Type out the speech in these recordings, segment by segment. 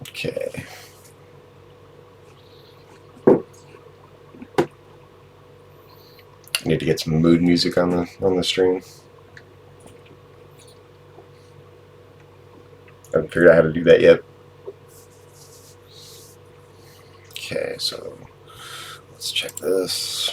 Okay. I need to get some mood music on the stream. I haven't figured out how to do that yet. Okay, so let's check this.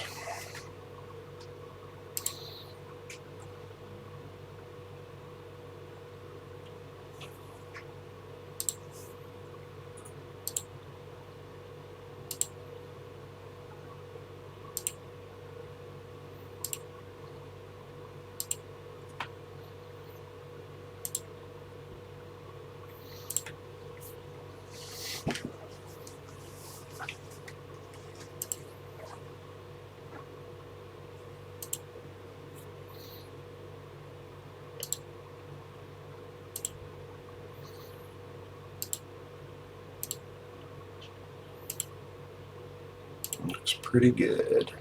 Looks pretty good.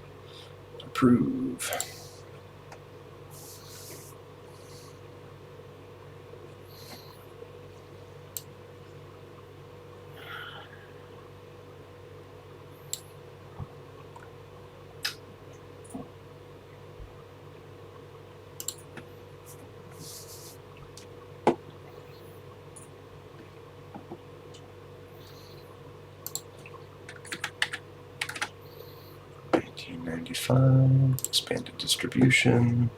Approve. $19.95. Expanded distribution.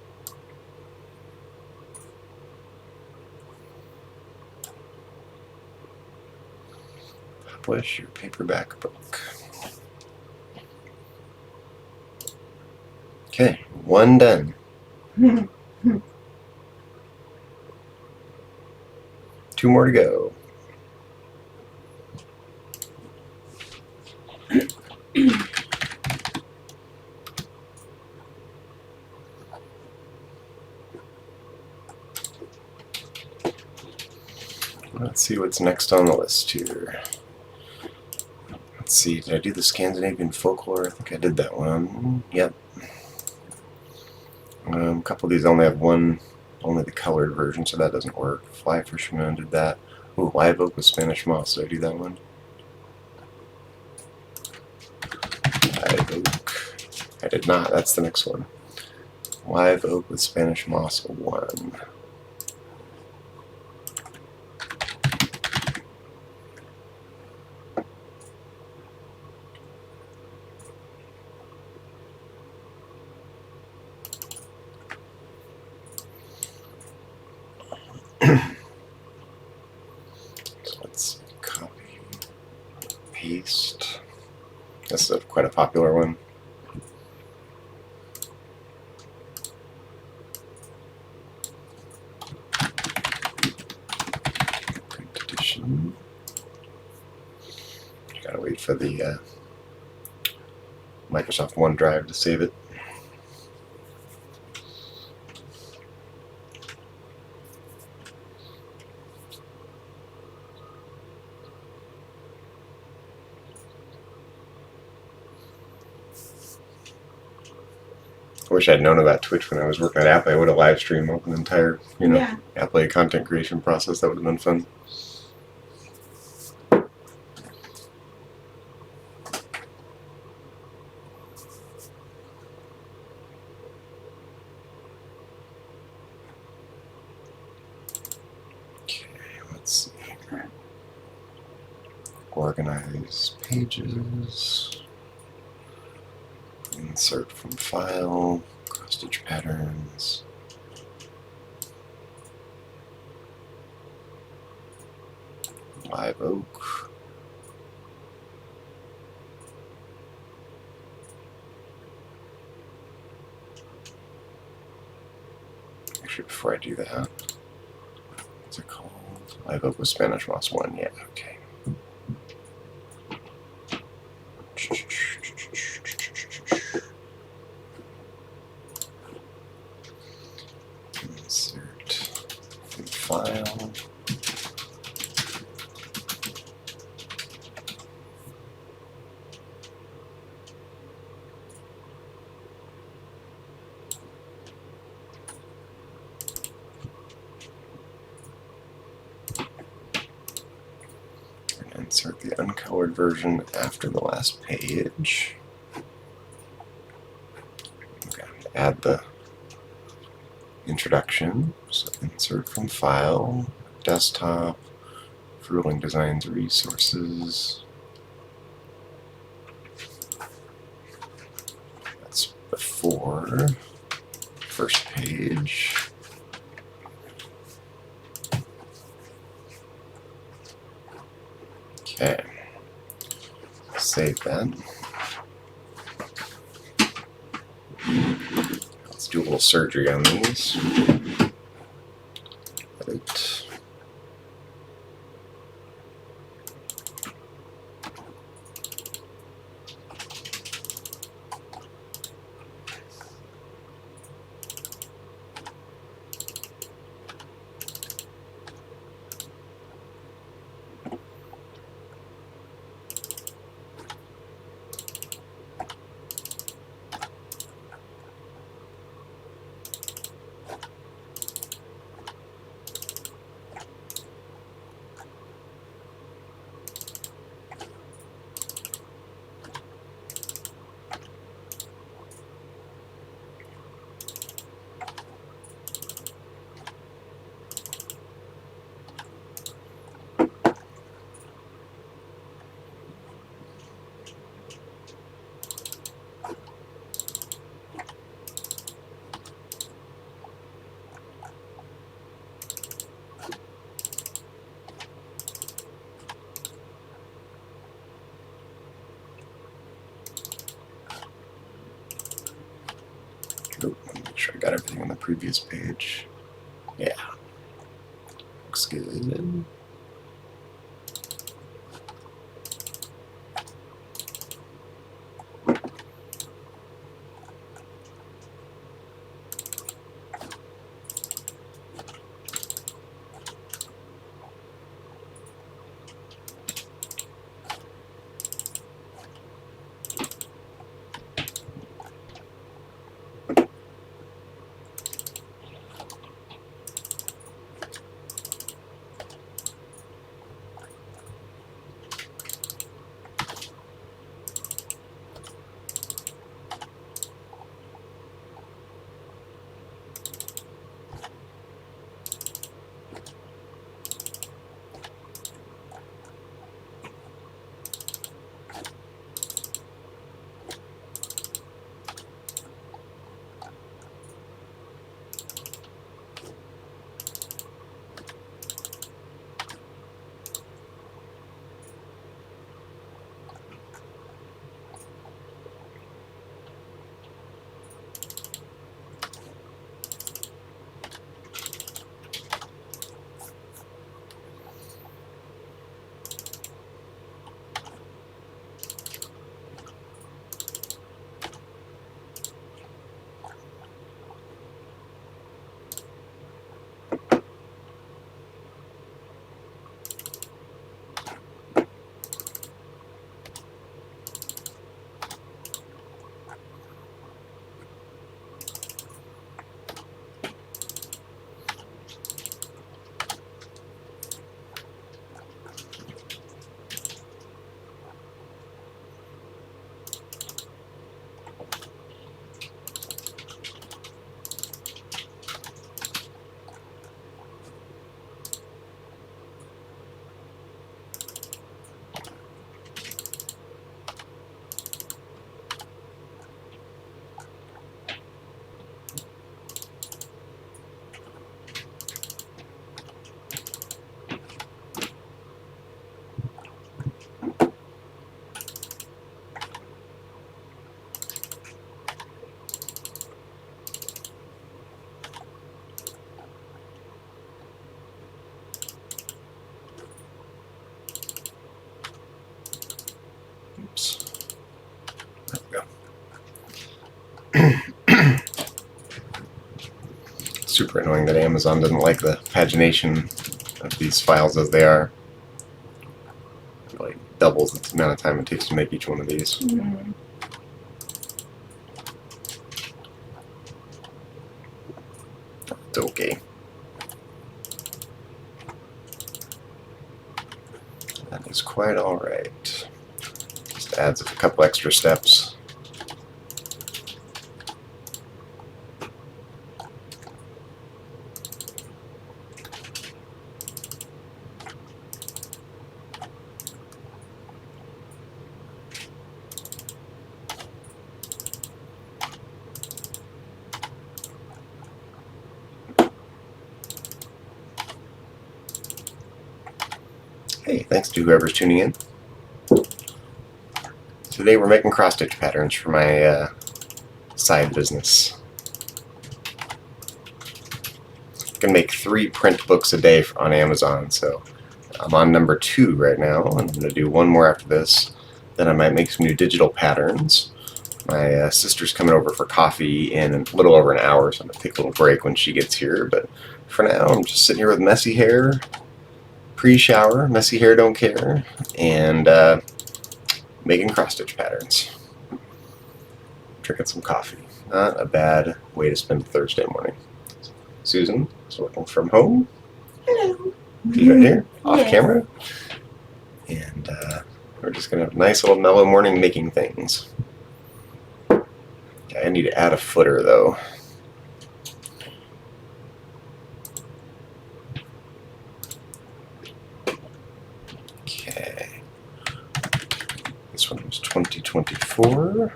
Publish your paperback book. Okay, one done. 2 more to go. Let's see what's next on the list here. Let's see, did I do the Scandinavian folklore? I think I did that one. Yep. A couple of these only have only the colored version, so that doesn't work. Fly Fisherman did that. Ooh, Live Oak with Spanish Moss. Did I do that one? Live Oak. I did not. That's the next one. Live Oak with Spanish Moss 1. So let's copy, paste. This is quite a popular one. Print edition. Gotta wait for the Microsoft OneDrive to save it. I wish I'd known about Twitch when I was working at Apple. I would have live streamed an entire, Apple content creation process. That would have been fun. Okay, let's see here. Organize pages. Insert from file. Cross-stitch patterns. Live Oak. Actually, before I do that, what's it called? Live Oak with Spanish Moss 1. Yeah, okay. Insert from file. Insert the uncolored version after the last page. Okay, add the introduction. So insert from file, desktop, Fruhling Designs resources. That's before first page. Okay, save that. Let's do a little surgery on these. Edit. Make sure I got everything on the previous page. Yeah, looks good. Oops. There we go. Super annoying that Amazon doesn't like the pagination of these files as they are. It like doubles the amount of time it takes to make each one of these. Mm-hmm. It's okay. That is quite alright. Just adds a couple extra steps. Hey, thanks to whoever's tuning in. Today we're making cross-stitch patterns for my side business. I can make 3 print books a day on Amazon, so I'm on number 2 right now, and I'm going to do 1 more after this. Then I might make some new digital patterns. My sister's coming over for coffee in a little over an hour, so I'm going to take a little break when she gets here. But for now, I'm just sitting here with messy hair, pre-shower, messy hair don't care, and making cross-stitch patterns. Drinking some coffee. Not a bad way to spend a Thursday morning. Susan is working from home. Hello. She's right here, off Yes. camera. And we're just going to have a nice little mellow morning making things. I need to add a footer though. Okay. This one was 2024.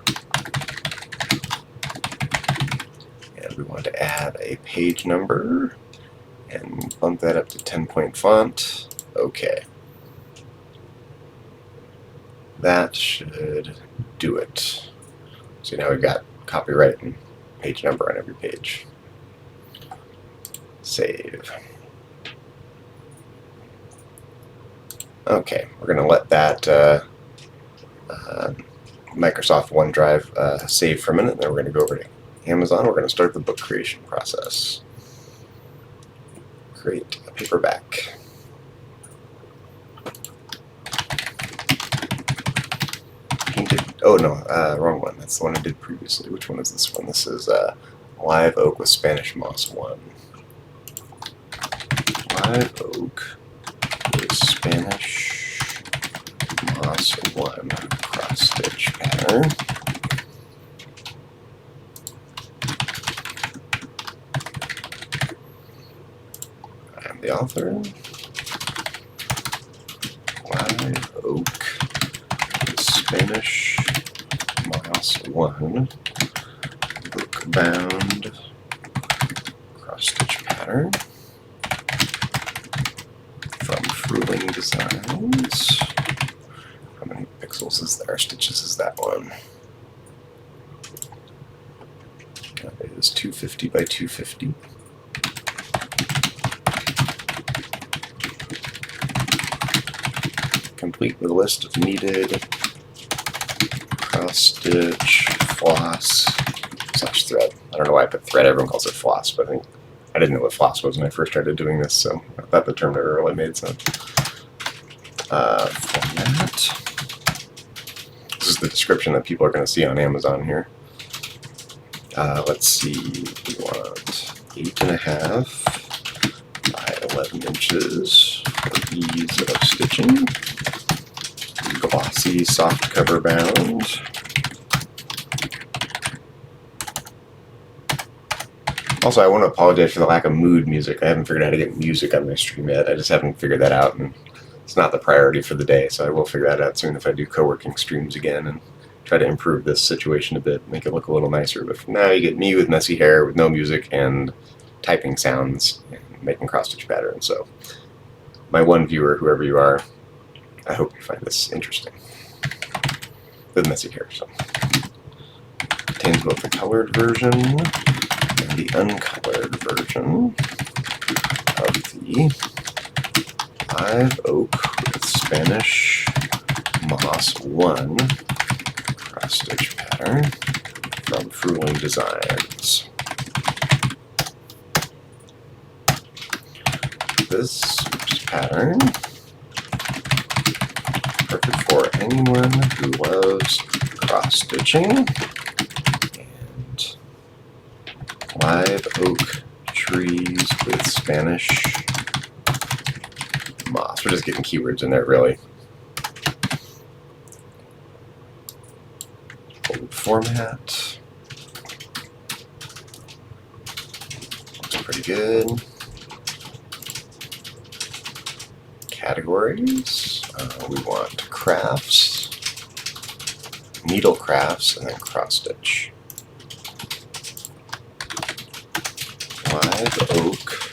And we want to add a page number and bump that up to 10-point font. Okay. That should do it. So now we've got copyright and page number on every page. Save. Okay, we're going to let that Microsoft OneDrive save for a minute, and then we're going to go over to Amazon. We're going to start the book creation process. Create a paperback. Painted. Oh no, wrong one. That's the one I did previously. Which one is this one? This is Live Oak with Spanish Moss 1. Live Oak with Spanish Moss 1 cross stitch pattern. I'm the author. Live Oak with Spanish Moss 1 book bound cross stitch pattern from Fruhling Designs. How many pixels is there? Stitches is that one? That is 250 by 250. Complete the list of needed cross stitch, floss, / thread. I don't know why I put thread, everyone calls it floss, but I didn't know what floss was when I first started doing this, so I thought the term never really made sense. Format. This is the description that people are going to see on Amazon here. Let's see, we want 8.5 by 11 inches for ease of stitching. Glossy soft cover bound. Also, I want to apologize for the lack of mood music. I haven't figured out how to get music on my stream yet. I just haven't figured that out, and it's not the priority for the day, so I will figure that out soon if I do co-working streams again and try to improve this situation a bit, make it look a little nicer. But for now, you get me with messy hair, with no music, and typing sounds, and making cross-stitch patterns. So, my one viewer, whoever you are, I hope you find this interesting. With messy hair, so. Contains both the colored version and the uncolored version of the Live Oak with Spanish Moss 1 cross-stitch pattern from Fruhling Designs. This pattern perfect for anyone who loves cross-stitching and live oak trees with Spanish moss. We're just getting keywords in there, really. format. Looks pretty good. Categories. We want crafts, needle crafts, and then cross stitch. Live oak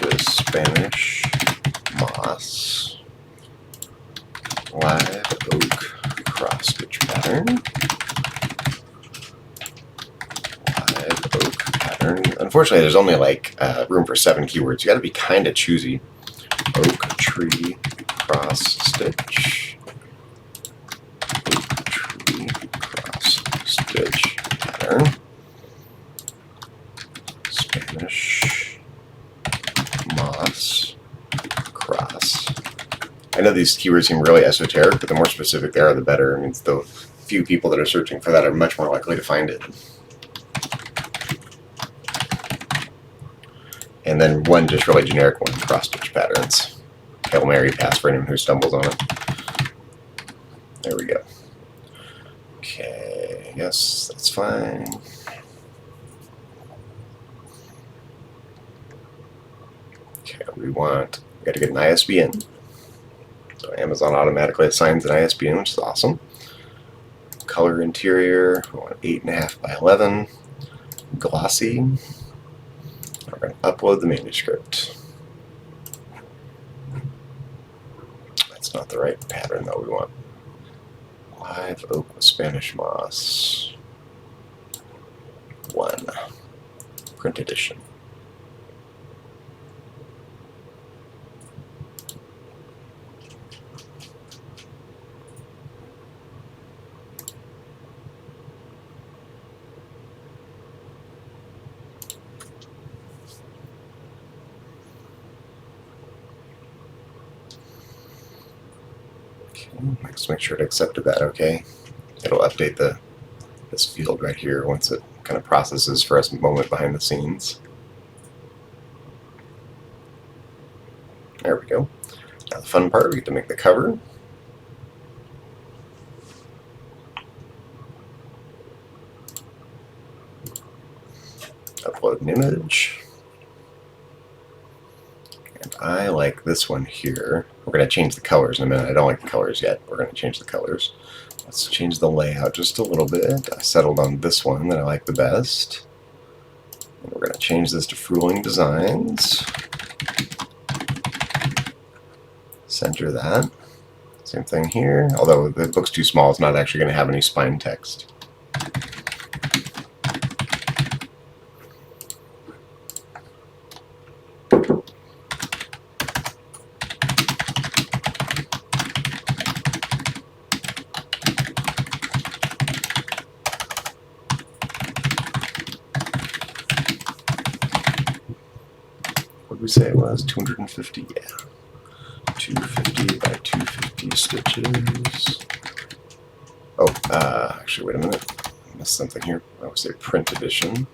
with Spanish moss. Live oak cross stitch pattern. Live oak pattern. Unfortunately, there's only like room for 7 keywords. You got to be kind of choosy. Oak tree cross stitch. Oak tree cross stitch pattern. Spanish moss cross. I know these keywords seem really esoteric, but the more specific they are, the better. I mean, the few people that are searching for that are much more likely to find it. And then one just really generic one, cross-stitch patterns. Hail Mary pass for anyone who stumbles on it. There we go. Okay, yes, that's fine. Okay, we got to get an ISBN. So Amazon automatically assigns an ISBN, which is awesome. Color interior, we want 8.5 by 11. Glossy. We're going to upload the manuscript. That's not the right pattern though we want. Live oak with Spanish moss. 1. Print edition. Let's make sure it accepted that, okay? It'll update this field right here once it kind of processes for us a moment behind the scenes. There we go. Now the fun part, we get to make the cover. Upload an image. And I like this one here. We're going to change the colors in a minute. I don't like the colors yet. We're going to change the colors. Let's change the layout just a little bit. I settled on this one that I like the best. And we're going to change this to Fruhling Designs. Center that. Same thing here. Although the book's too small, it's not actually going to have any spine text. What did we say it was? 250? Yeah. 250 by 250 stitches. Oh, actually, wait a minute. I missed something here. I would say print edition.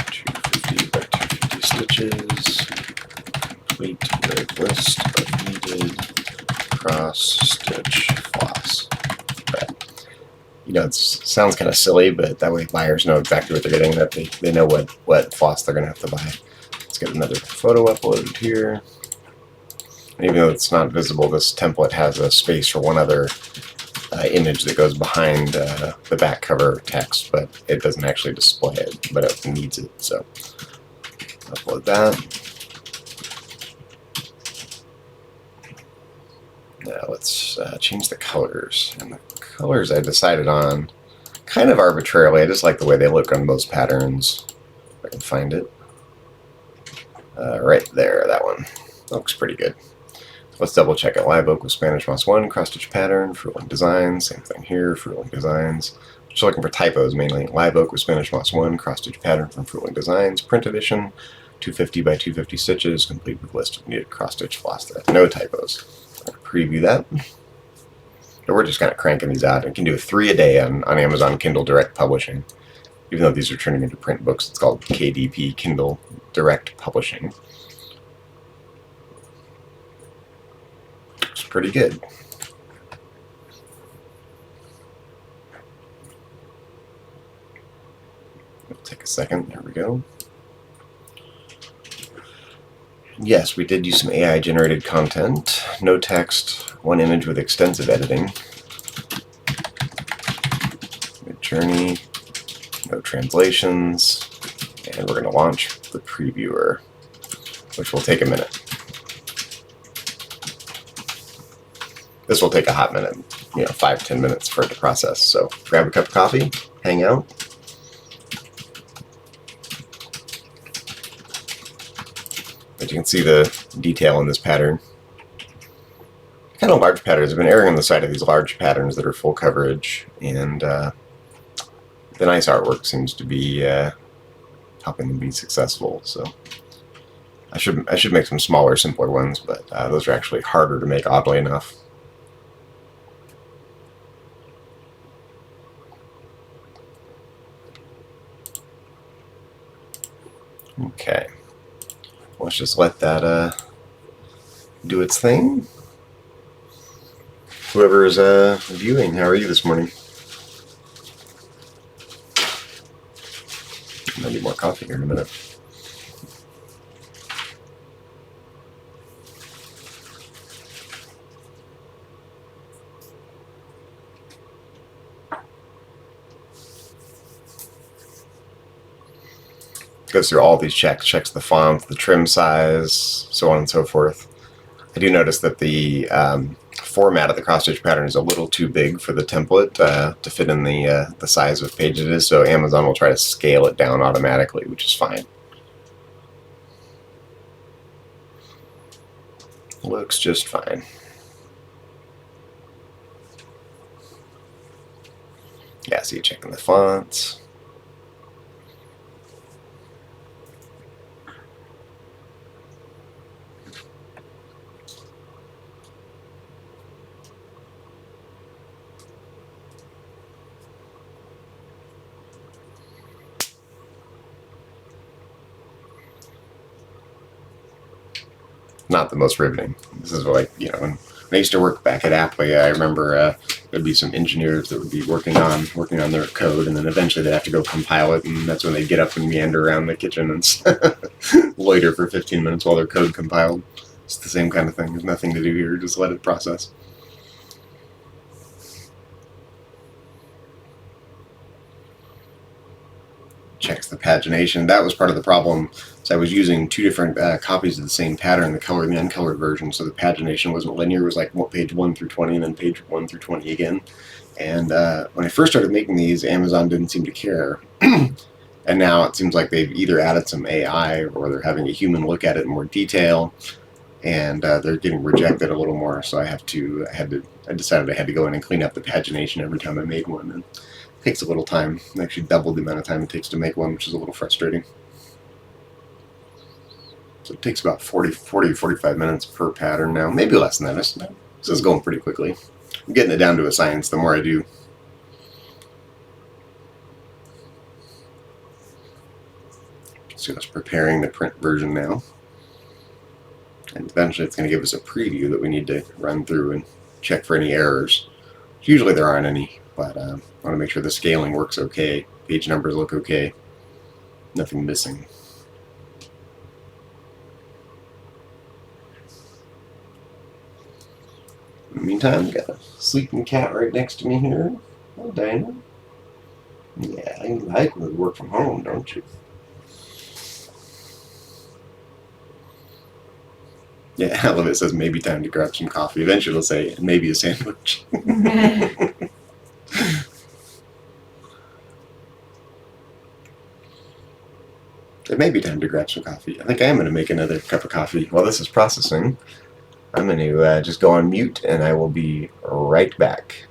250 by 250 stitches. Complete with list of needed cross stitch floss. Right. You know, it sounds kind of silly, but that way buyers know exactly what they're getting. That they know what floss they're going to have to buy. Let's get another photo uploaded here. And even though it's not visible, this template has a space for one other image that goes behind the back cover text, but it doesn't actually display it, but it needs it. So upload that. Now let's change the colors. And the colors I decided on kind of arbitrarily. I just like the way they look on most patterns. If I can find it. Right there, that one. Looks pretty good. So let's double check it. Live oak with Spanish moss 1, cross stitch pattern, Fruhling Designs. Same thing here, Fruhling Designs. Just looking for typos mainly. Live oak with Spanish moss 1, cross stitch pattern from Fruhling Designs, print edition, 250 by 250 stitches, complete with list of needed cross stitch floss. There. No typos. I'm going to preview that. So we're just kind of cranking these out. I can do 3 a day on Amazon Kindle Direct Publishing. Even though these are turning into print books, it's called KDP, Kindle Direct Publishing. It's pretty good. Take a second. There we go. Yes, we did use some AI-generated content. No text, one image with extensive editing. Mid-Journey, no translations, and we're going to launch the previewer, which will take a minute. This will take a hot minute, 5-10 minutes for it to process. So grab a cup of coffee, hang out. But you can see the detail in this pattern. Kind of large patterns. I've been erring on the side of these large patterns that are full coverage, and the nice artwork seems to be helping them be successful. So I should make some smaller, simpler ones, but those are actually harder to make, oddly enough. Okay, let's just let that do its thing. Whoever is viewing, how are you this morning? I need more coffee here in a minute. Goes through all these checks the font, the trim size, so on and so forth. I do notice that the format of the cross-stitch pattern is a little too big for the template to fit in the size of page it is, so Amazon will try to scale it down automatically, which is fine. Looks just fine. Yeah, so you're checking the fonts. Not the most riveting. This is like, when I used to work back at Apple, I remember there'd be some engineers that would be working on their code, and then eventually they'd have to go compile it, and that's when they'd get up and meander around the kitchen and loiter for 15 minutes while their code compiled. It's the same kind of thing. There's nothing to do here. Just let it process. Checks the pagination. That was part of the problem. So I was using two different copies of the same pattern, the colored and the uncolored version, so the pagination wasn't linear. It was like page 1 through 20 and then page 1 through 20 again. And when I first started making these, Amazon didn't seem to care. And now it seems like they've either added some AI or they're having a human look at it in more detail, and they're getting rejected a little more. So I decided I had to go in and clean up the pagination every time I made one. And it takes a little time. I actually doubled the amount of time it takes to make one, which is a little frustrating. So it takes about 45 minutes per pattern now. Maybe less than that. This is going pretty quickly. I'm getting it down to a science the more I do. So it's preparing the print version now. And eventually it's going to give us a preview that we need to run through and check for any errors. Usually there aren't any, but I want to make sure the scaling works okay, page numbers look okay, nothing missing. In the meantime, we got a sleeping cat right next to me here. Oh, Dinah. Yeah, you like when we work from home, don't you? Yeah, I love it. It says maybe time to grab some coffee. Eventually it'll say maybe a sandwich. It may be time to grab some coffee. I think I am going to make another cup of coffee while this is processing. I'm going to just go on mute, and I will be right back.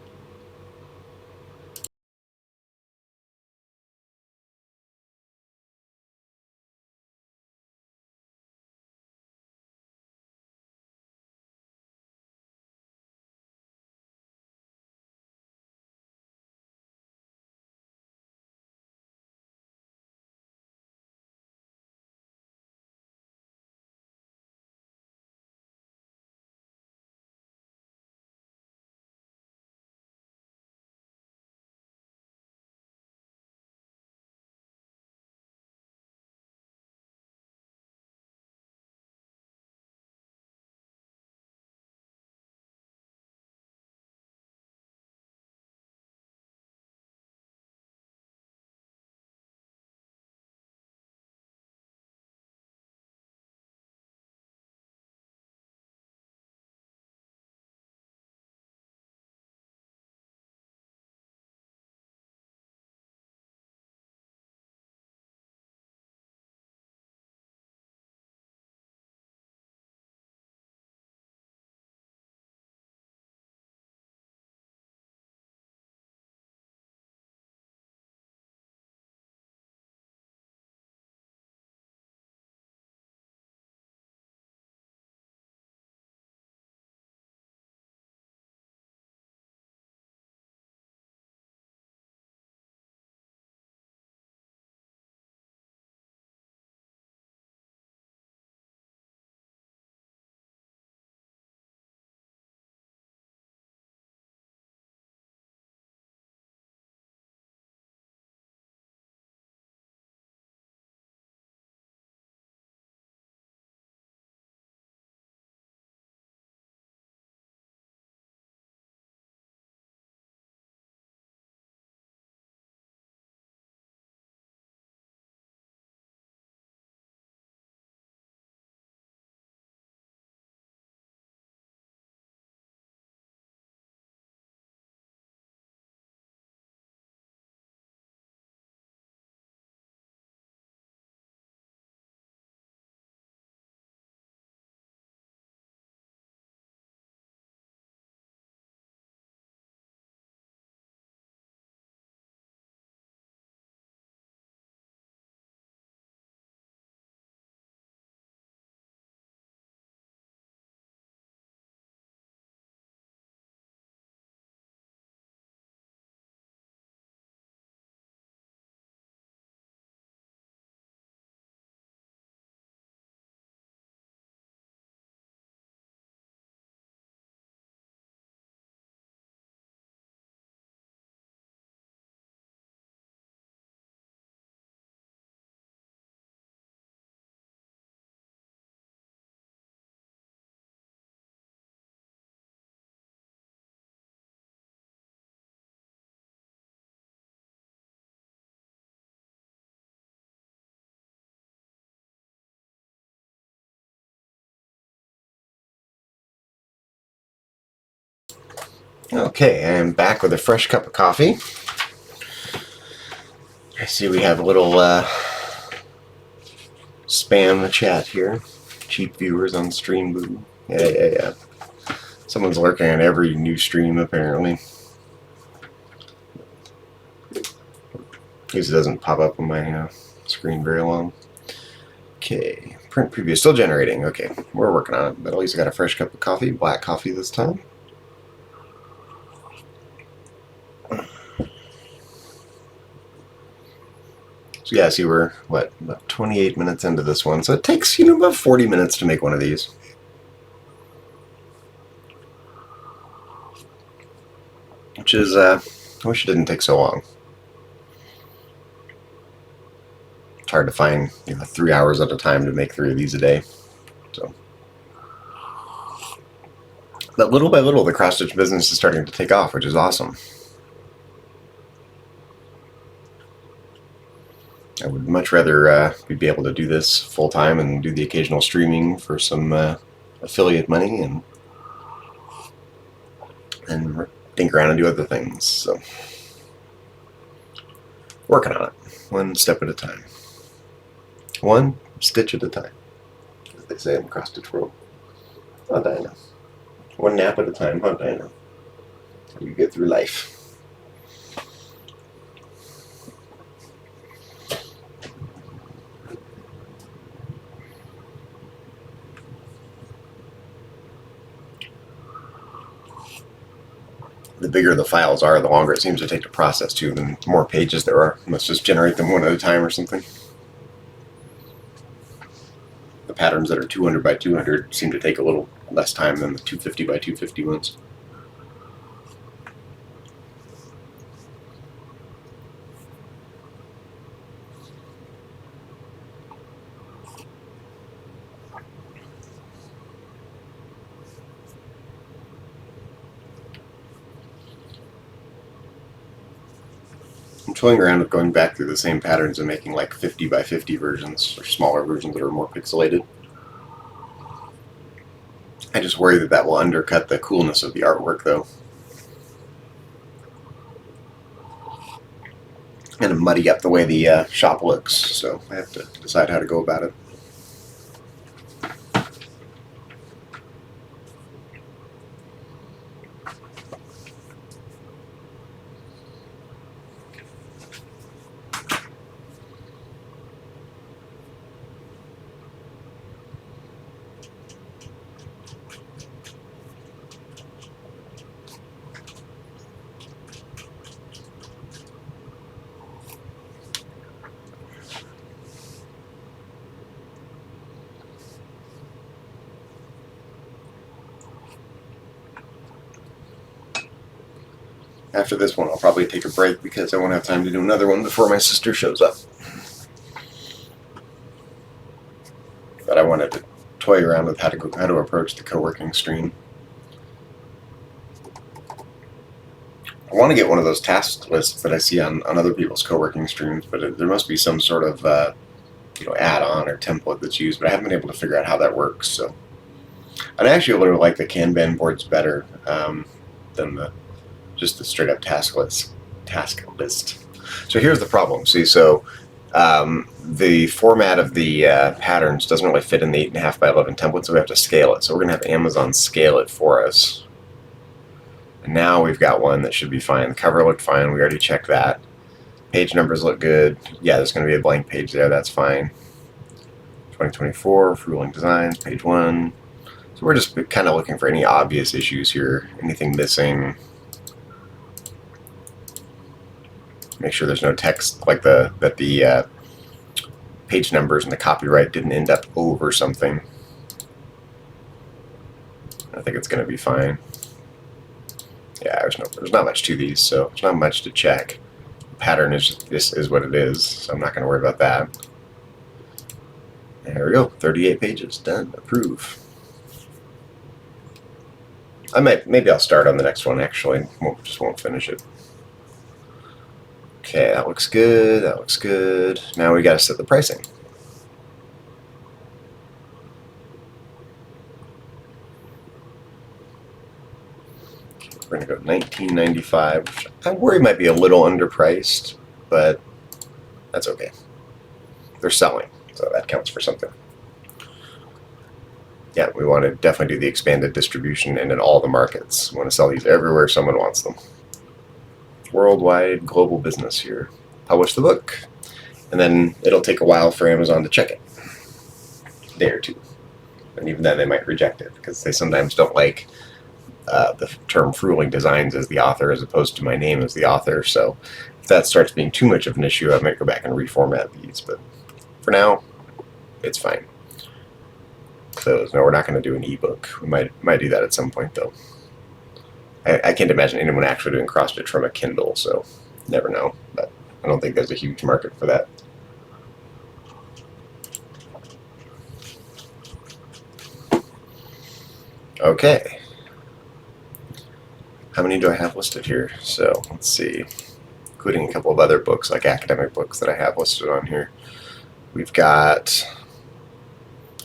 Okay, I'm back with a fresh cup of coffee. I see we have a little spam chat here. Cheap viewers on Stream Boo. Yeah. Someone's lurking on every new stream, apparently. Because it doesn't pop up on my screen very long. Okay, print preview still generating. Okay, we're working on it, but at least I got a fresh cup of coffee, black coffee this time. So yeah, see, we're about 28 minutes into this one, so it takes about 40 minutes to make one of these. Which is, I wish it didn't take so long. It's hard to find 3 hours at a time to make 3 of these a day. So, but little by little, the cross-stitch business is starting to take off, which is awesome. I would much rather be able to do this full-time and do the occasional streaming for some affiliate money and think around and do other things. So, working on it, one step at a time. One stitch at a time, as they say in the cross-stitch world. Oh, Dinah. One nap at a time, huh, Dinah? How do you get through life? The bigger the files are, the longer it seems to take to process, too. The more pages there are. Let's just generate them one at a time or something. The patterns that are 200 by 200 seem to take a little less time than the 250 by 250 ones. I'm toying around with going back through the same patterns and making like 50 by 50 versions, or smaller versions that are more pixelated. I just worry that will undercut the coolness of the artwork, though. And muddy up the way the shop looks, so I have to decide how to go about it. After this one, I'll probably take a break because I won't have time to do another one before my sister shows up. But I wanted to toy around with how to approach the co-working stream. I want to get one of those task lists that I see on other people's co-working streams, but there must be some sort of add-on or template that's used, but I haven't been able to figure out how that works. So I'd actually really like the Kanban boards better than just the straight up task list. So here's the problem. See, so the format of the patterns doesn't really fit in the 8.5 by 11 template, so we have to scale it. So we're going to have Amazon scale it for us. And now we've got one that should be fine. The cover looked fine. We already checked that. Page numbers look good. Yeah, there's going to be a blank page there. That's fine. 2024, Fruhling Designs, page 1. So we're just kind of looking for any obvious issues here. Anything missing. Make sure there's no text like that the page numbers and the copyright didn't end up over something. I think it's going to be fine. Yeah, there's not much to these, so there's not much to check. The pattern this is what it is, so I'm not going to worry about that. There we go, 38 pages done. Approve. Maybe I'll start on the next one. Actually, just won't finish it. Okay, that looks good. That looks good. Now we got to set the pricing. We're going to go $19.95, which I worry might be a little underpriced, but that's okay. They're selling, so that counts for something. Yeah, we want to definitely do the expanded distribution and in all the markets. We want to sell these everywhere someone wants them. Worldwide global business here. Publish the book, and then it'll take a while for Amazon to check it. A day or two. And even then they might reject it because they sometimes don't like the term Fruhling Designs as the author as opposed to my name as the author. So if that starts being too much of an issue, I might go back and reformat these. But for now, it's fine. So no, we're not going to do an ebook. We might do that at some point though. I can't imagine anyone actually doing cross stitch from a Kindle, so never know. But I don't think there's a huge market for that. Okay. How many do I have listed here? So let's see, including a couple of other books, like academic books that I have listed on here. We've got,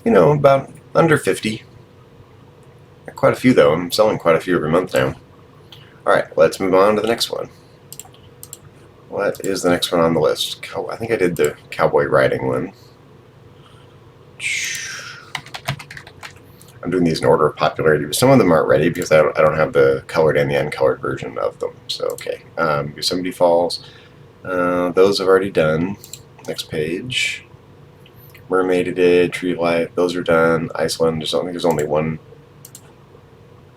about under 50. Quite a few though. I'm selling quite a few every month now. Alright, let's move on to the next one. What is the next one on the list? I think I did the cowboy riding one. I'm doing these in order of popularity, but some of them aren't ready because I don't have the colored and the uncolored version of them. So, okay. Yosemite Falls. Those I've already done. Next page. Mermaid did. Tree of Life. Those are done. Iceland. I think there's only one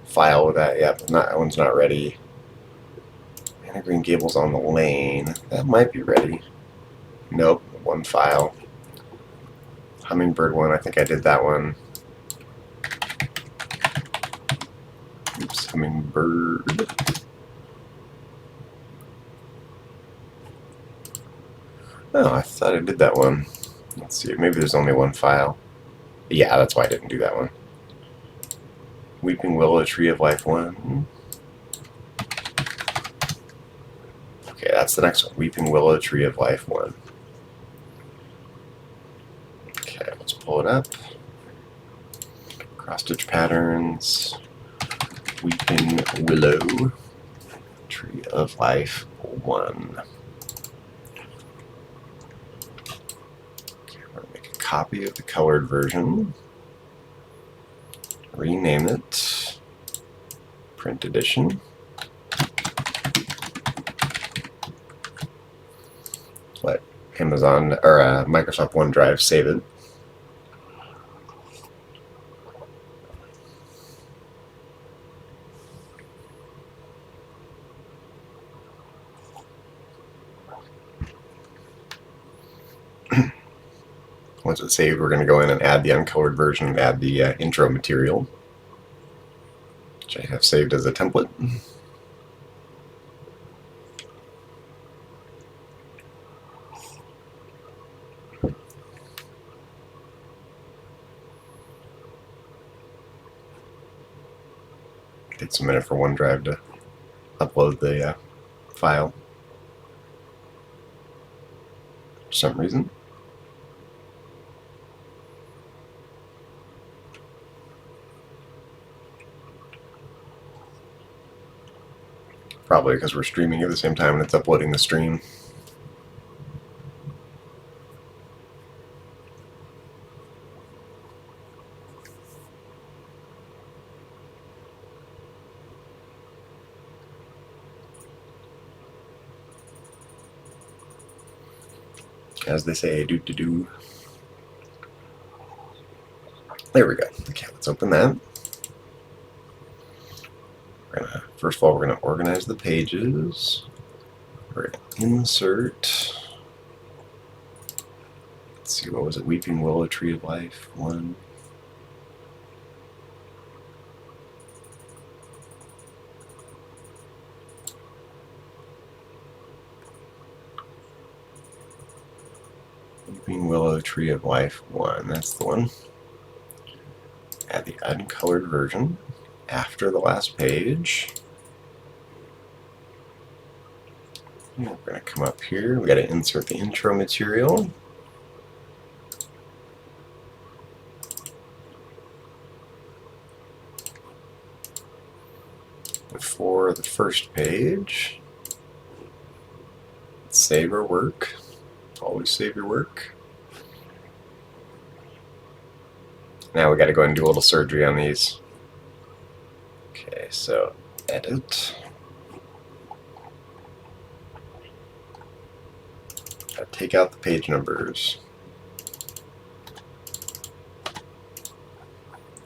file with that. Yep, that one's not ready. Anna Green Gables on the Lane. That might be ready. Nope, one file. Hummingbird one, I think I did that one. Oops, Hummingbird. Oh, I thought I did that one. Let's see, maybe there's only one file. Yeah, that's why I didn't do that one. Weeping Willow, Tree of Life 1. Okay, that's the next one. Weeping Willow, Tree of Life 1. Okay, let's pull it up. Cross-stitch patterns. Weeping Willow, Tree of Life 1. Okay, I'm going to make a copy of the colored version. Rename it. Print edition. Let Amazon or Microsoft OneDrive save it. Once it's saved, we're going to go in and add the uncolored version and add the intro material, which I have saved as a template. It takes a minute for OneDrive to upload the file for some reason. Probably because we're streaming at the same time and it's uploading the stream. As they say, do. There we go. Okay, let's open that. First of all, we're going to organize the pages. We're going to insert. Let's see, what was it? Weeping Willow, Tree of Life 1. Weeping Willow, Tree of Life 1. That's the one. Add the uncolored version after the last page. And we're going to come up here. We got to insert the intro material. before the first page. Save our work. Always save your work. Now we got to go and do a little surgery on these. Okay, so edit. Take out the page numbers.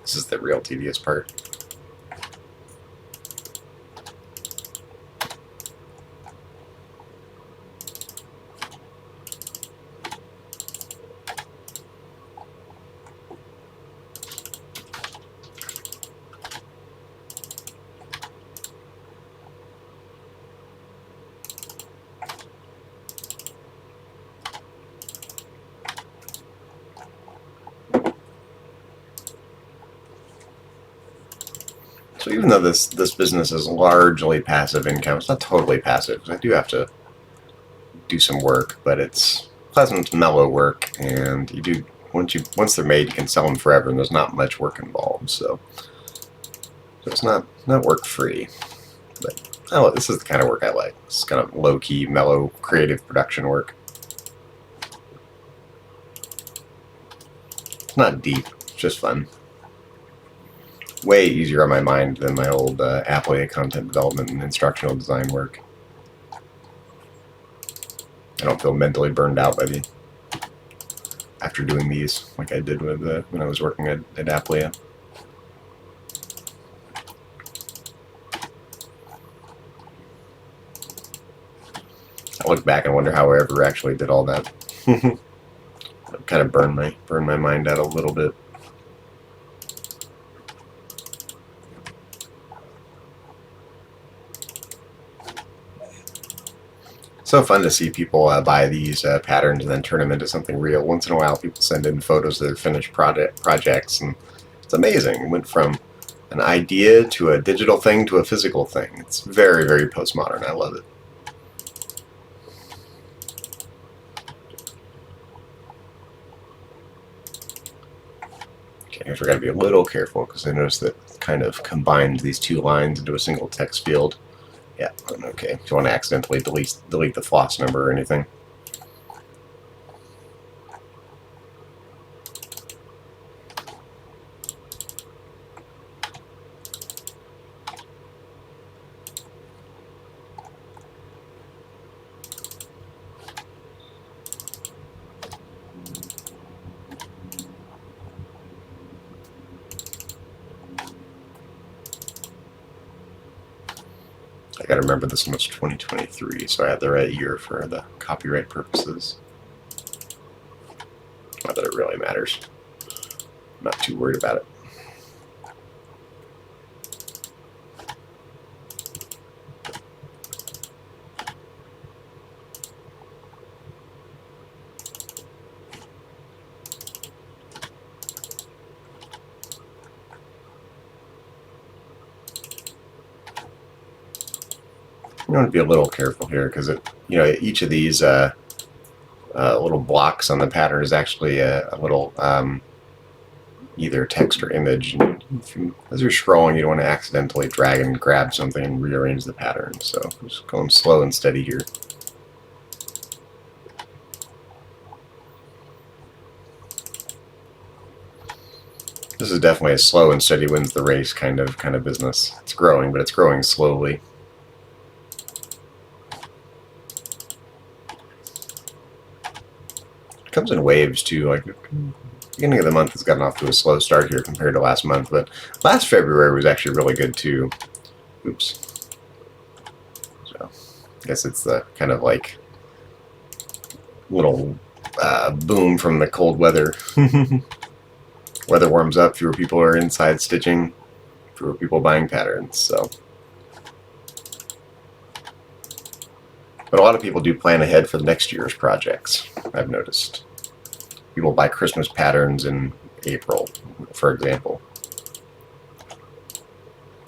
This is the real tedious part. So even though this business is largely passive income, it's not totally passive, because I do have to do some work, but it's pleasant, mellow work, and you do once they're made, you can sell them forever, and there's not much work involved. So it's not work free, but oh, this is the kind of work I like. It's kind of low key, mellow, creative production work. It's not deep, it's just fun. Way easier on my mind than my old Applia content development and instructional design work. I don't feel mentally burned out by after doing these like I did with when I was working at Applia. I look back and wonder how I ever actually did all that. Kind of burned my mind out a little bit. So fun to see people buy these patterns and then turn them into something real. Once in a while, people send in photos of their finished projects, and it's amazing. It went from an idea to a digital thing to a physical thing. It's very, very postmodern. I love it. Okay, here's where I got to be a little careful, because I noticed that it kind of combined these two lines into a single text field. Yeah, okay. If you want to accidentally delete the floss number or anything. I gotta remember this one was 2023, so I had the right year for the copyright purposes. Not that it really matters. I'm not too worried about it. You want to be a little careful here, because each of these little blocks on the pattern is actually a little either text or image. And as you're scrolling, you don't want to accidentally drag and grab something and rearrange the pattern. So I'm just going slow and steady here. This is definitely a slow and steady wins the race kind of business. It's growing, but it's growing slowly. It comes in waves too. Like beginning of the month has gotten off to a slow start here compared to last month, but last February was actually really good too. Oops. So I guess it's the kind of like little boom from the cold weather. Weather warms up, fewer people are inside stitching, fewer people buying patterns. So, but a lot of people do plan ahead for the next year's projects, I've noticed. People buy Christmas patterns in April, for example.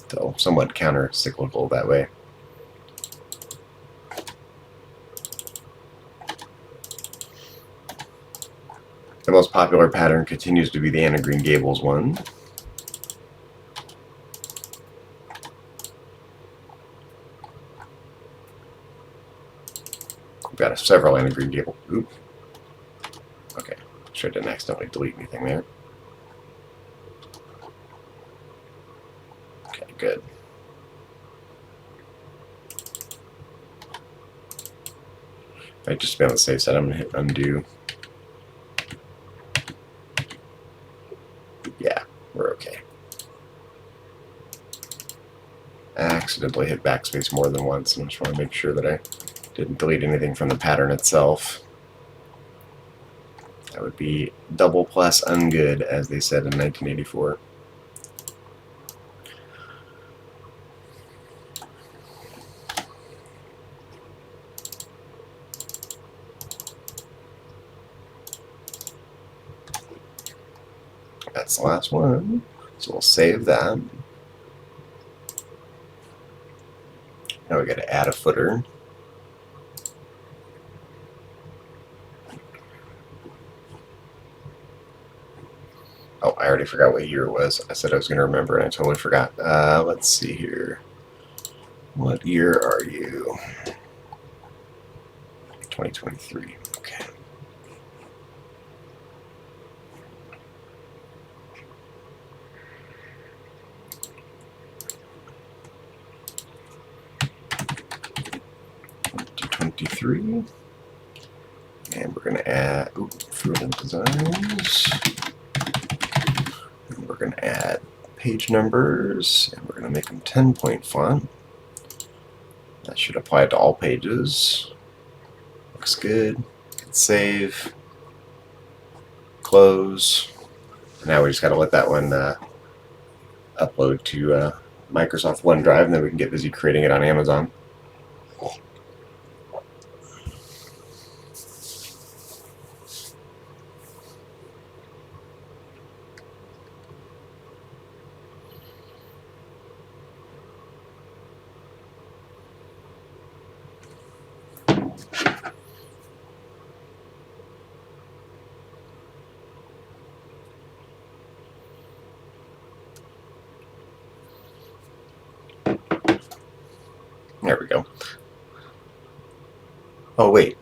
So somewhat counter-cyclical that way. The most popular pattern continues to be the Anna Green Gables one. got several and a green cable. Oop. Okay. Sure didn't accidentally delete anything there. Okay, good. If I just be on the safe side, I'm going to hit undo. Yeah, we're okay. I accidentally hit backspace more than once, and I just want to make sure that I didn't delete anything from the pattern itself. That would be double plus ungood, as they said in 1984. That's the last one, so we'll save that. Now we got to add a footer. Oh, I already forgot what year it was. I said I was going to remember, and I totally forgot. Let's see here. What year are you? 2023. Okay. '23. And we're going to add Fruhling Designs. And we're going to add page numbers, and we're going to make them 10-point font. That should apply to all pages. Looks good. Hit save. Close. Now we just got to let that one upload to Microsoft OneDrive, and then we can get busy creating it on Amazon. There we go. Oh, wait.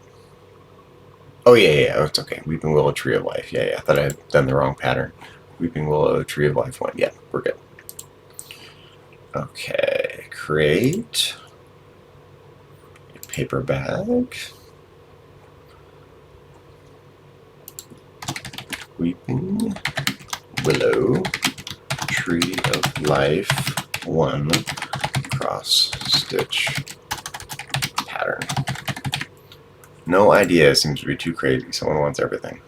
Oh, yeah, oh, it's okay. Weeping Willow, Tree of Life. Yeah, I thought I had done the wrong pattern. Weeping Willow, Tree of Life 1. Yeah, we're good. Okay, create a paper bag. Weeping Willow, Tree of Life 1 cross stitch pattern. No idea seems to be too crazy. Someone wants everything.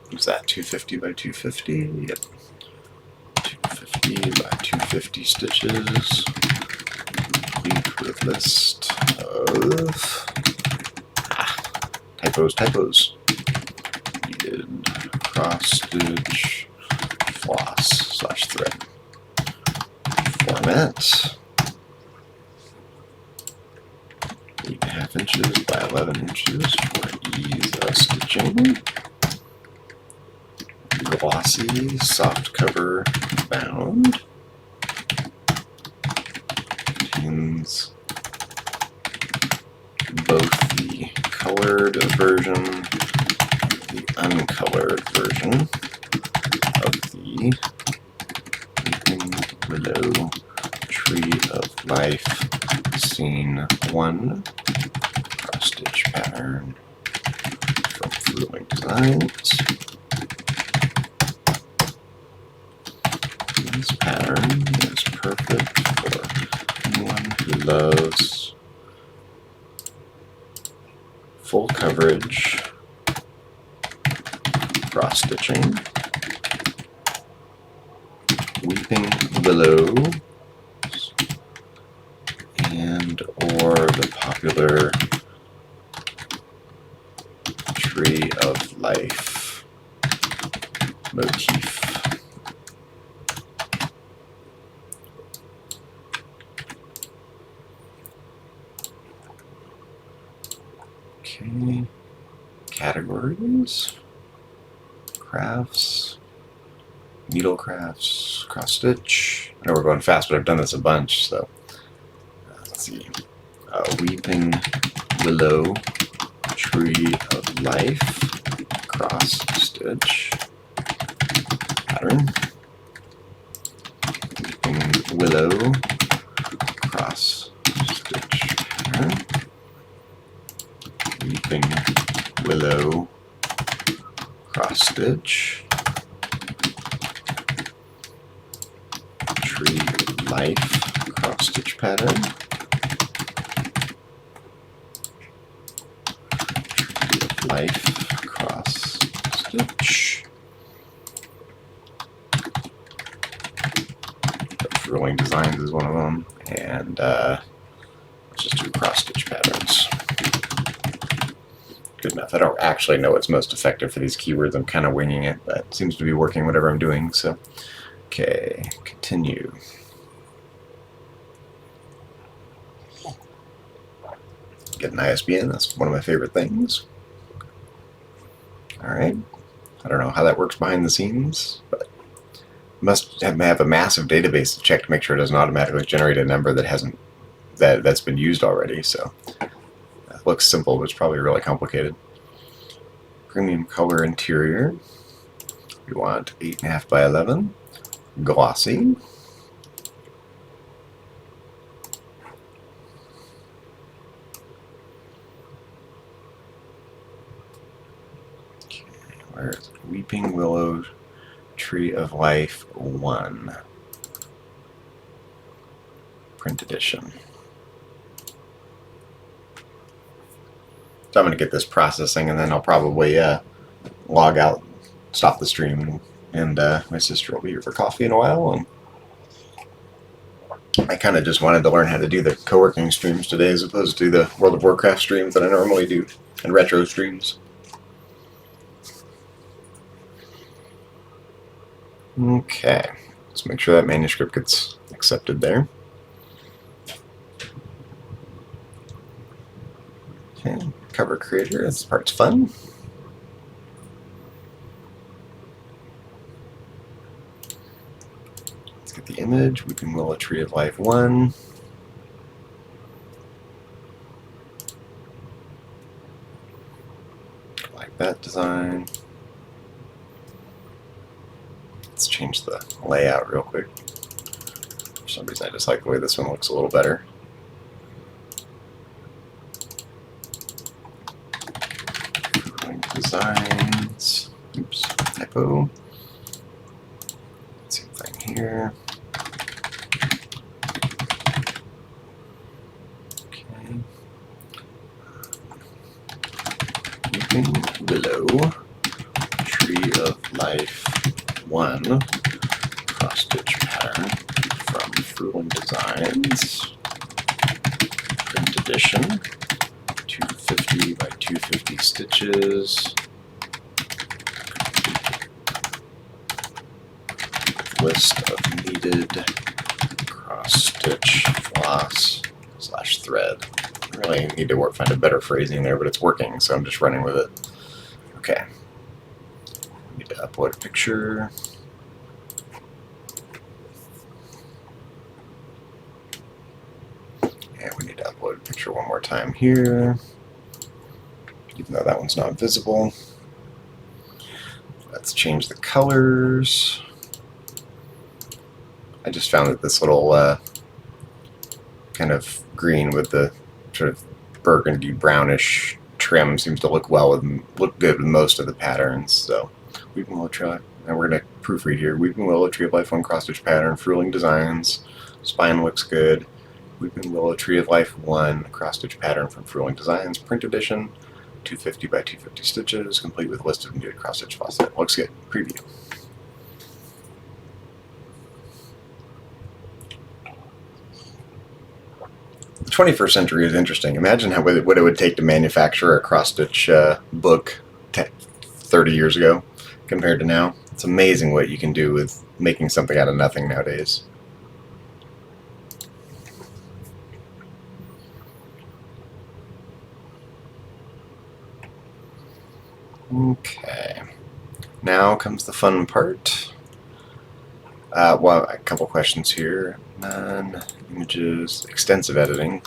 What's that? 250 by 250? Yep. 250 by 250 stitches. Complete with list of typos. Needed cross stitch floss / thread. Format 8.5 inches by 11 inches for ease of stitching. Glossy soft cover bound. Contains both the colored version and the uncolored version of the Weeping Willow Tree of Life Scene 1 cross stitch pattern from Fruhling Designs. This pattern is perfect for anyone who loves full coverage cross stitching, weeping willow, and or the popular tree of life motif. Okay. Categories. Crafts. Needle crafts. Cross stitch. I know we're going fast, but I've done this a bunch, so let's see. Weeping willow, tree of life, cross stitch pattern. Weeping willow, cross stitch pattern. Weeping willow, cross stitch. Tree of life, cross stitch pattern. Life cross stitch. Fruhling Designs is one of them, and let's just do cross stitch patterns. Good enough. I don't actually know what's most effective for these keywords. I'm kind of winging it, but it seems to be working whatever I'm doing. So, okay, continue. Get an ISBN. That's one of my favorite things. All right. I don't know how that works behind the scenes, but must have a massive database to check to make sure it doesn't automatically generate a number that's been used already. So it looks simple, but it's probably really complicated. Premium color interior. We want 8.5 by 11. Glossy. Okay, where is it? Weeping Willow Tree of Life 1. Print edition. So I'm going to get this processing, and then I'll probably log out, stop the stream, and my sister will be here for coffee in a while. And I kind of just wanted to learn how to do the co-working streams today as opposed to the World of Warcraft streams that I normally do, and retro streams. Okay, let's make sure that manuscript gets accepted there. Okay, cover creator, this part's fun. Let's get the image. Weeping Willow Tree of Life 1. Like that design. Let's change the layout real quick. For some reason I just like the way this one looks a little better. Designs. Oops, typo. Same thing here. Okay. Weeping Willow, Tree of Life 1, cross stitch pattern from Fruhling Designs, print edition, 250 by 250 stitches. List of needed cross stitch floss / thread. I really need to find a better phrasing there, but it's working, so I'm just running with it. Okay. Need to upload a picture. And we need to upload a picture one more time here, even though that one's not visible. Let's change the colors. I just found that this little kind of green with the sort of burgundy brownish trim seems to look good with most of the patterns. So Weeping Willow Tree, and we're going to proofread here. Weeping Willow Tree of Life 1 cross stitch pattern, Fruhling Designs. Spine looks good. Weeping Willow Tree of Life 1 cross stitch pattern from Fruhling Designs, print edition, 250 by 250 stitches, complete with list of needed cross stitch floss. Looks good. Preview. The 21st century is interesting. Imagine what it would take to manufacture a cross-stitch book 30 years ago compared to now. It's amazing what you can do with making something out of nothing nowadays. Okay. Now comes the fun part. Well, a couple questions here. None. Images. Extensive editing.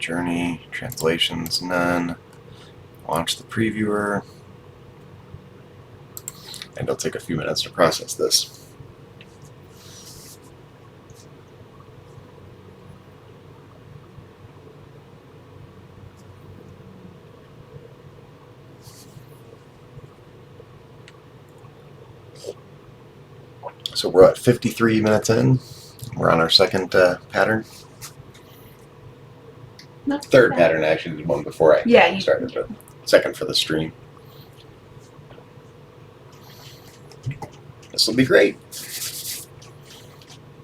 Journey. Translations. None. Launch the previewer. And it'll take a few minutes to process this. So we're at 53 minutes in. We're on our second pattern. Third pattern, actually, the one before I started, but second for the stream. This will be great.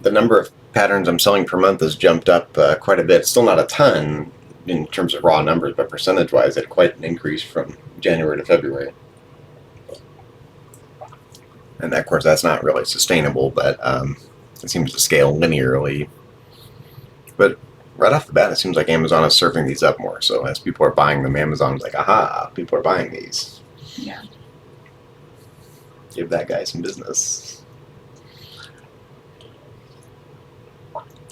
The number of patterns I'm selling per month has jumped up quite a bit. Still not a ton in terms of raw numbers, but percentage-wise, it had quite an increase from January to February. And of course, that's not really sustainable, but it seems to scale linearly. But right off the bat, it seems like Amazon is serving these up more. So as people are buying them, Amazon's like, aha, people are buying these. Yeah. Give that guy some business.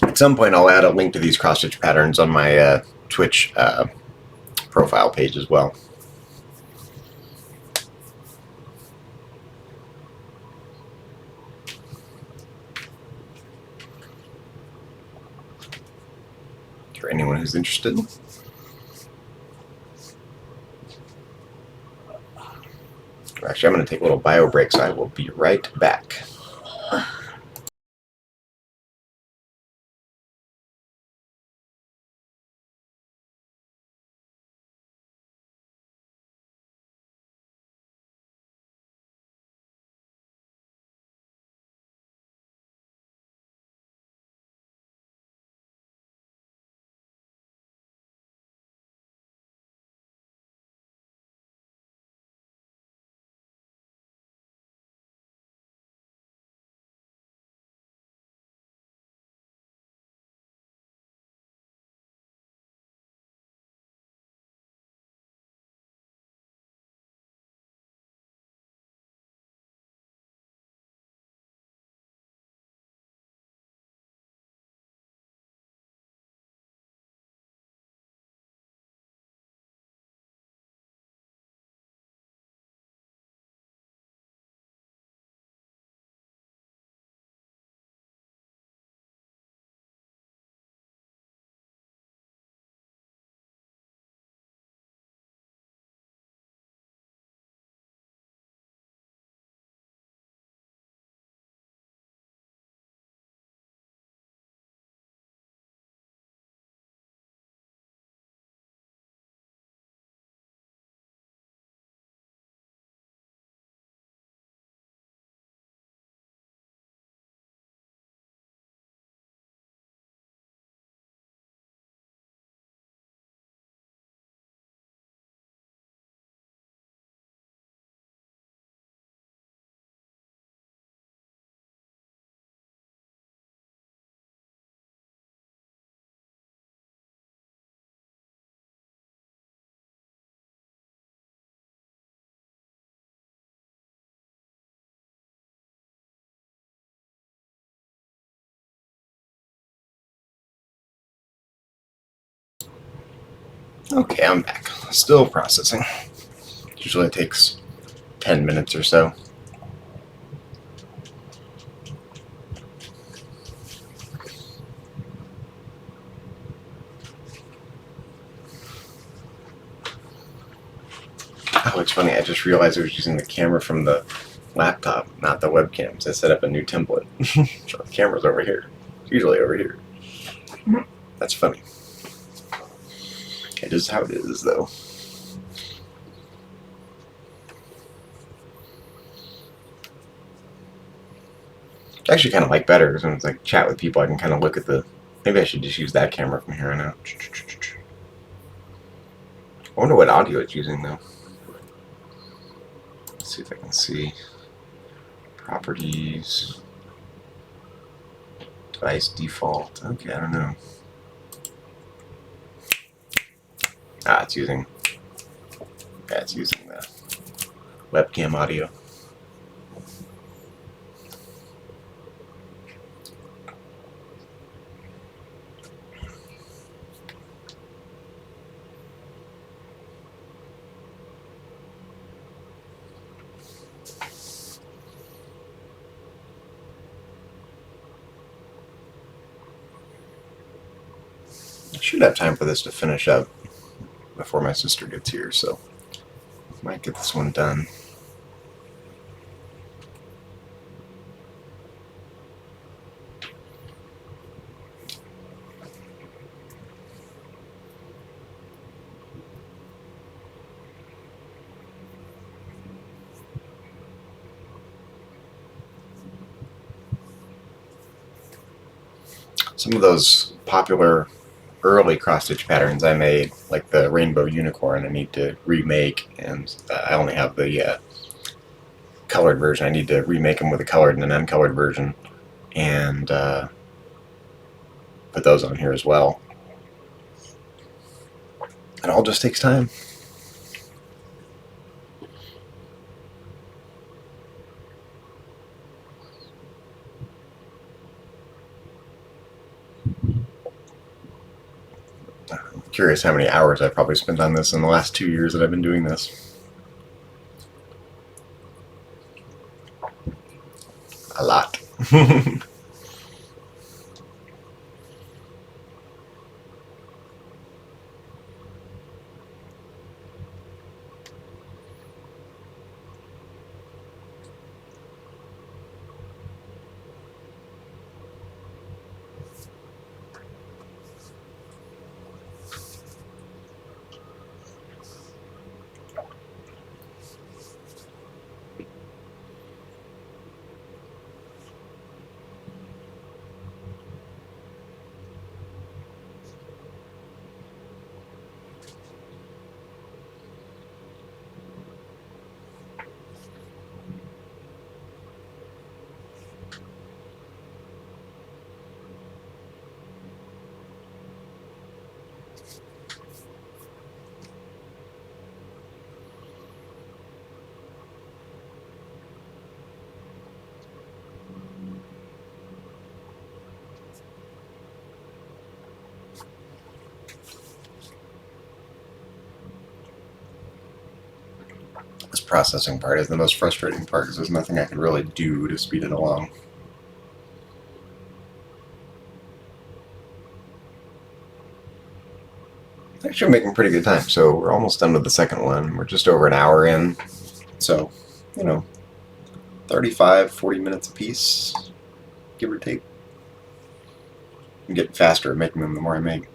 At some point, I'll add a link to these cross-stitch patterns on my Twitch profile page as well. For anyone who's interested. Actually, I'm going to take a little bio break, so I will be right back. Okay, I'm back. Still processing. Usually it takes 10 minutes or so. Oh, it's funny. I just realized I was using the camera from the laptop, not the webcam. So I set up a new template. So the camera's over here. It's usually over here. That's funny. It is how it is, though. I actually kind of like better because when it's like chat with people, I can kind of look at the. Maybe I should just use that camera from here on out. I wonder what audio it's using, though. Let's see if I can see. Properties. Device default. Okay, I don't know. Ah, it's using Yeah, it's using the webcam audio. I should have time for this to finish up before my sister gets here, so might get this one done. Some of those popular early cross-stitch patterns I made, like the rainbow unicorn, I need to remake, and I only have the colored version. I need to remake them with a colored and an uncolored version, and put those on here as well. It all just takes time. I'm curious how many hours I've probably spent on this in the last 2 years that I've been doing this. A lot. This processing part is the most frustrating part because there's nothing I can really do to speed it along. Actually making pretty good time, so we're almost done with the second one. We're just over an hour in, so, 35, 40 minutes a piece, give or take. I'm getting faster at making them the more I make.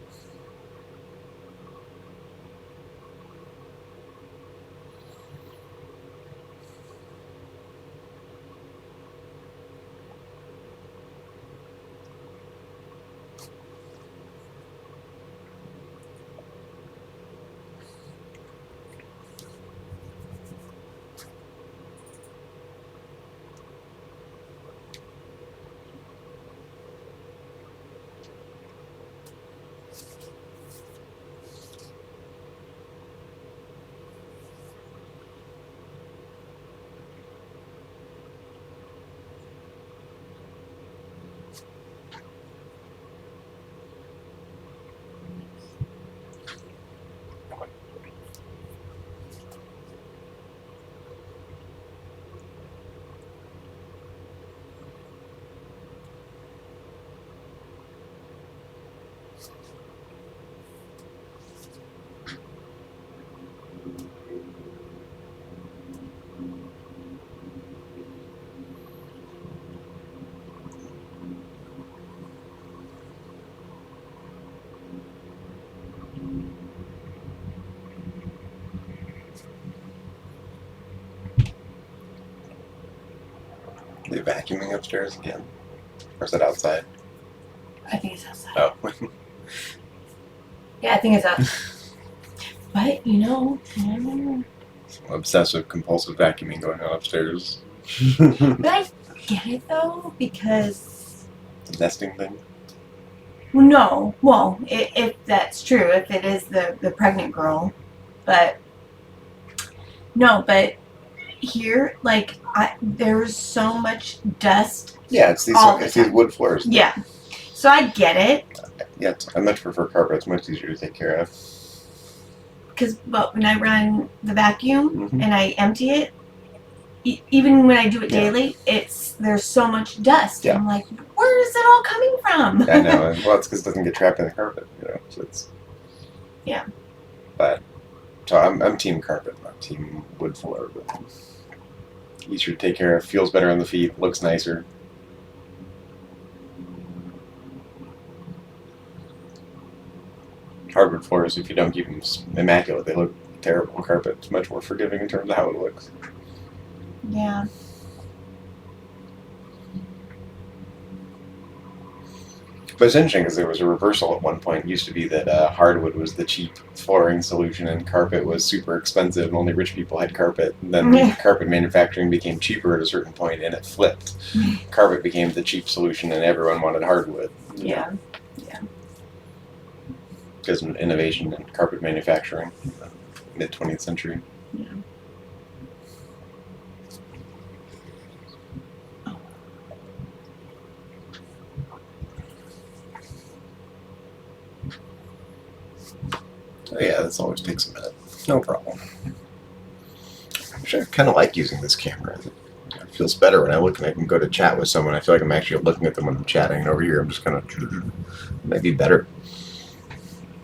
Are they vacuuming upstairs again? Or is it outside? I think it's outside. Oh. Yeah, I think it's outside. But, Some obsessive compulsive vacuuming going on upstairs. But I get it though, because The nesting thing? no, if that's true, if it is the pregnant girl, but No, but here, like, there's so much dust. Yeah, it's these All the it's these time. wood floors. Yeah. So I get it. Yeah, I much prefer carpet. It's much easier to take care of. Because when I run the vacuum Mhm. and I empty it, even when I do it Yeah. daily, there's so much dust. Yeah. I'm like, where is it all coming from? I know. And, well, it's because it doesn't get trapped in the carpet, you know. So it's. Yeah. But so I'm team carpet, not team wood floor. But easier to take care of, feels better on the feet, looks nicer. Hardwood floors, if you don't keep them immaculate, they look terrible. Carpet's much more forgiving in terms of how it looks. Yeah. But it's interesting because there was a reversal at one point. It used to be that hardwood was the cheap flooring solution and carpet was super expensive and only rich people had carpet. And then carpet manufacturing became cheaper at a certain point and it flipped. Carpet became the cheap solution and everyone wanted hardwood. Yeah. Because of innovation in carpet manufacturing in the mid 20th century. Yeah. Oh yeah, this always takes a minute. No problem. Actually, I kind of like using this camera. It feels better when I look and I can go to chat with someone. I feel like I'm actually looking at them when I'm chatting. And over here, I'm just kind of. It might be better.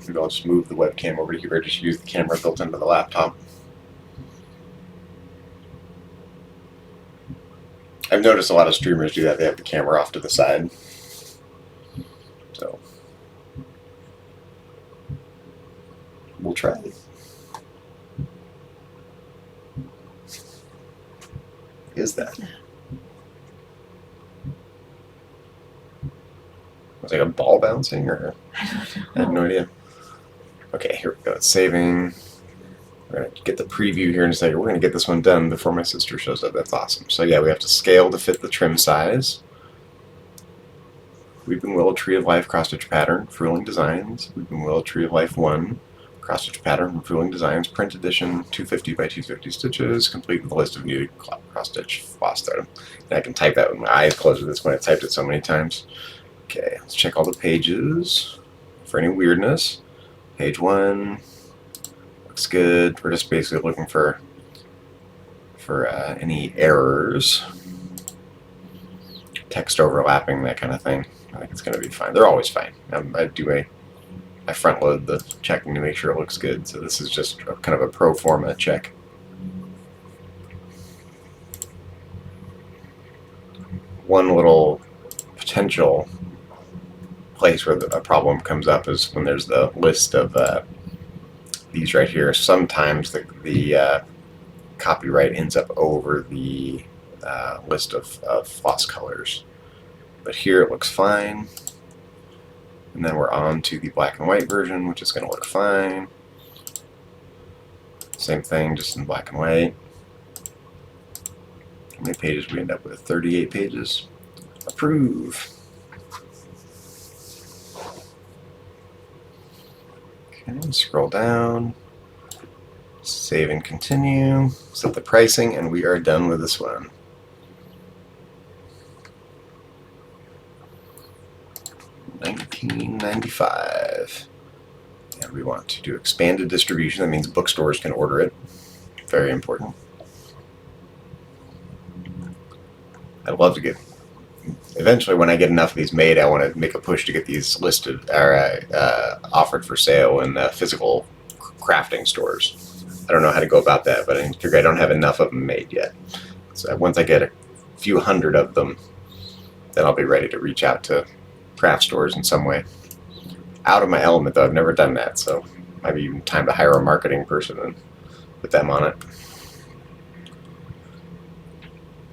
Maybe I'll just move the webcam over here. Just use the camera built into the laptop. I've noticed a lot of streamers do that. They have the camera off to the side. So we'll try it. Is that? Was it like a ball bouncing or? I don't know. I have no idea. Okay, here we go. It's saving. We're going to get the preview here in a second. We're going to get this one done before my sister shows up. That's awesome. So yeah, we have to scale to fit the trim size. Weeping Willow Tree of Life cross-stitch pattern, Fruhling Designs. Weeping Willow Tree of Life 1, cross-stitch pattern from Fruhling Designs, print edition, 250 by 250 stitches, complete with a list of needed cross-stitch floss thread. And I can type that with my eyes closed at this point. I've typed it so many times. Okay, let's check all the pages for any weirdness. Page 1 looks good. We're just basically looking for any errors, text overlapping, that kind of thing. I think it's going to be fine. They're always fine. I front load the checking to make sure it looks good. So this is just kind of a pro forma check. One little potential place where a problem comes up is when there's the list of these right here. Sometimes the copyright ends up over the list of floss colors. But here it looks fine. And then we're on to the black and white version, which is going to look fine. Same thing, just in black and white. How many pages we end up with? 38 pages. Approve. Okay, scroll down. Save and continue. Set the pricing, and we are done with this one. $19.95. And we want to do expanded distribution. That means bookstores can order it. Very important. I'd love to get. Eventually, when I get enough of these made, I want to make a push to get these listed or offered for sale in physical crafting stores. I don't know how to go about that, but I figure I don't have enough of them made yet. So once I get a few hundred of them, then I'll be ready to reach out to craft stores in some way. Out of my element, though. I've never done that, so might be even time to hire a marketing person and put them on it.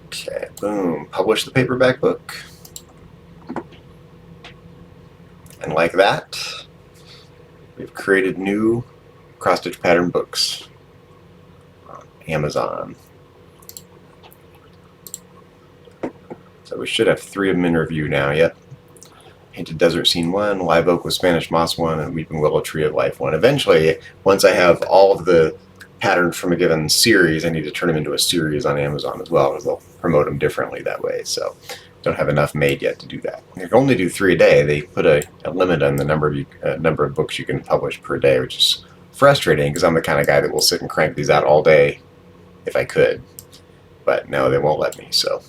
Okay, boom. Publish the paperback book. And like that, we've created new cross-stitch pattern books on Amazon. So we should have 3 of them in review now. Yep. Painted Desert Scene 1, Live Oak with Spanish Moss 1, and Weeping Willow Tree of Life 1. Eventually, once I have all of the patterned from a given series, I need to turn them into a series on Amazon as well, because they'll promote them differently that way. So don't have enough made yet to do that. You can only do 3 a day. They put a limit on the number of books you can publish per day, which is frustrating because I'm the kind of guy that will sit and crank these out all day if I could. But no, they won't let me, so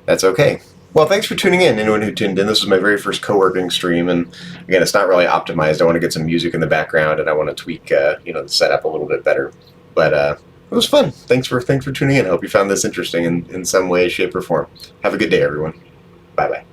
that's okay. Well, thanks for tuning in, anyone who tuned in. This was my very first co-working stream, and again, it's not really optimized. I want to get some music in the background, and I want to tweak, the setup a little bit better. But it was fun. Thanks for tuning in. I hope you found this interesting in some way, shape, or form. Have a good day, everyone. Bye-bye.